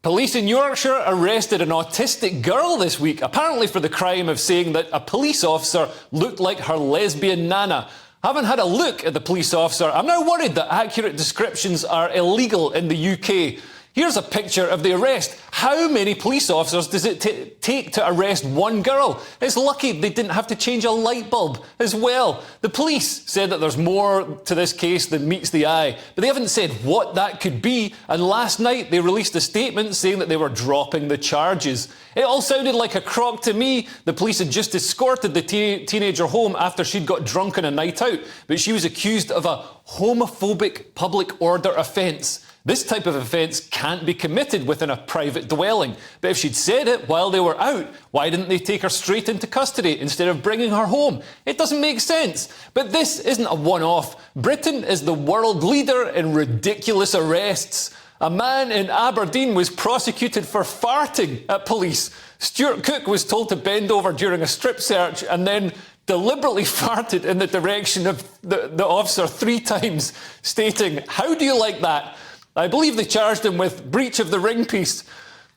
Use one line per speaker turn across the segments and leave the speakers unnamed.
Police in Yorkshire arrested an autistic girl this week, apparently for the crime of saying that a police officer looked like her lesbian nana. Having had a look at the police officer, I'm now worried that accurate descriptions are illegal in the UK. Here's a picture of the arrest. How many police officers does it take to arrest one girl? It's lucky they didn't have to change a light bulb as well. The police said that there's more to this case than meets the eye, but they haven't said what that could be, and last night they released a statement saying that they were dropping the charges. It all sounded like a crock to me. The police had just escorted the teenager home after she'd got drunk on a night out, but she was accused of a homophobic public order offence. This type of offence can't be committed within a private dwelling. But if she'd said it while they were out, why didn't they take her straight into custody instead of bringing her home? It doesn't make sense. But this isn't a one-off. Britain is the world leader in ridiculous arrests. A man in Aberdeen was prosecuted for farting at police. Stuart Cook was told to bend over during a strip search and then deliberately farted in the direction of the officer 3 times, stating, "How do you like that?" I believe they charged him with breach of the ring piece.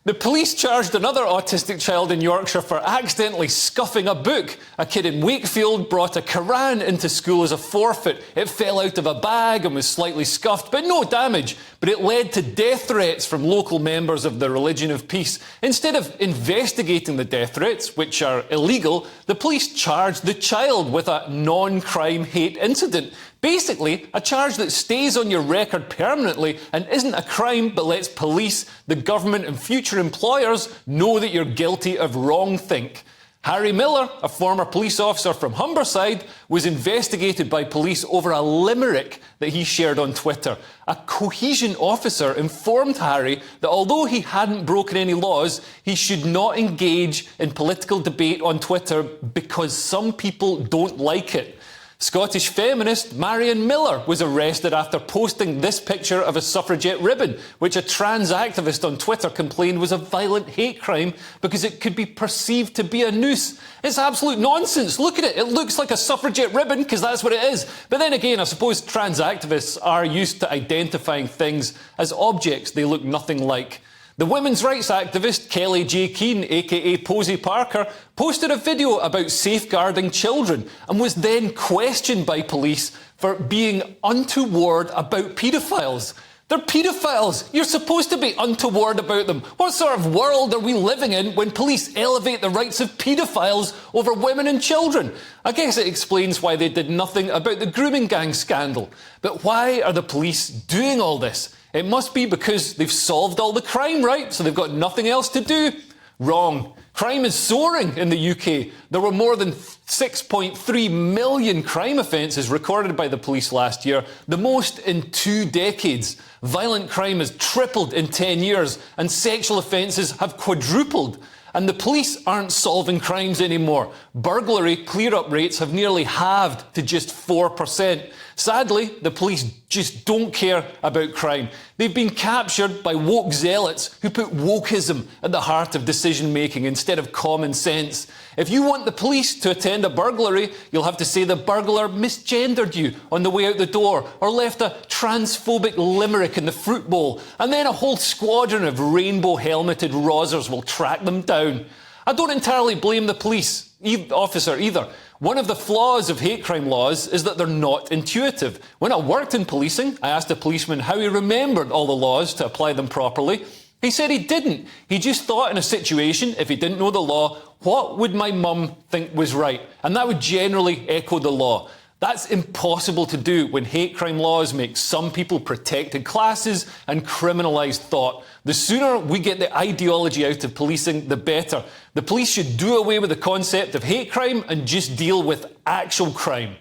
The police charged another autistic child in Yorkshire for accidentally scuffing a book. A kid in Wakefield brought a Quran into school as a forfeit. It fell out of a bag and was slightly scuffed, but no damage. But it led to death threats from local members of the Religion of Peace. Instead of investigating the death threats, which are illegal, the police charged the child with a non-crime hate incident. Basically, a charge that stays on your record permanently and isn't a crime but lets police, the government and future employers know that you're guilty of wrongthink. Harry Miller, a former police officer from Humberside, was investigated by police over a limerick that he shared on Twitter. A cohesion officer informed Harry that although he hadn't broken any laws, he should not engage in political debate on Twitter because some people don't like it. Scottish feminist Marion Miller was arrested after posting this picture of a suffragette ribbon, which a trans activist on Twitter complained was a violent hate crime because it could be perceived to be a noose. It's absolute nonsense. Look at it. It looks like a suffragette ribbon because that's what it is. But then again, I suppose trans activists are used to identifying things as objects they look nothing like. The women's rights activist Kelly J. Keane, aka Posey Parker, posted a video about safeguarding children and was then questioned by police for being untoward about paedophiles. They're paedophiles. You're supposed to be untoward about them. What sort of world are we living in when police elevate the rights of paedophiles over women and children? I guess it explains why they did nothing about the grooming gang scandal. But why are the police doing all this? It must be because they've solved all the crime, right? So they've got nothing else to do? Wrong. Crime is soaring in the UK. There were more than 6.3 million crime offences recorded by the police last year, the most in 2 decades. Violent crime has tripled in 10 years, and sexual offences have quadrupled. And the police aren't solving crimes anymore. Burglary clear-up rates have nearly halved to just 4%. Sadly, the police just don't care about crime. They've been captured by woke zealots who put wokeism at the heart of decision-making instead of common sense. If you want the police to attend a burglary, you'll have to say the burglar misgendered you on the way out the door or left a transphobic limerick in the fruit bowl, and then a whole squadron of rainbow-helmeted rozzers will track them down. I don't entirely blame the police officer either. One of the flaws of hate crime laws is that they're not intuitive. When I worked in policing, I asked a policeman how he remembered all the laws to apply them properly. He said he didn't. He just thought in a situation, if he didn't know the law, what would my mum think was right? And that would generally echo the law. That's impossible to do when hate crime laws make some people protected classes and criminalise thought. The sooner we get the ideology out of policing, the better. The police should do away with the concept of hate crime and just deal with actual crime.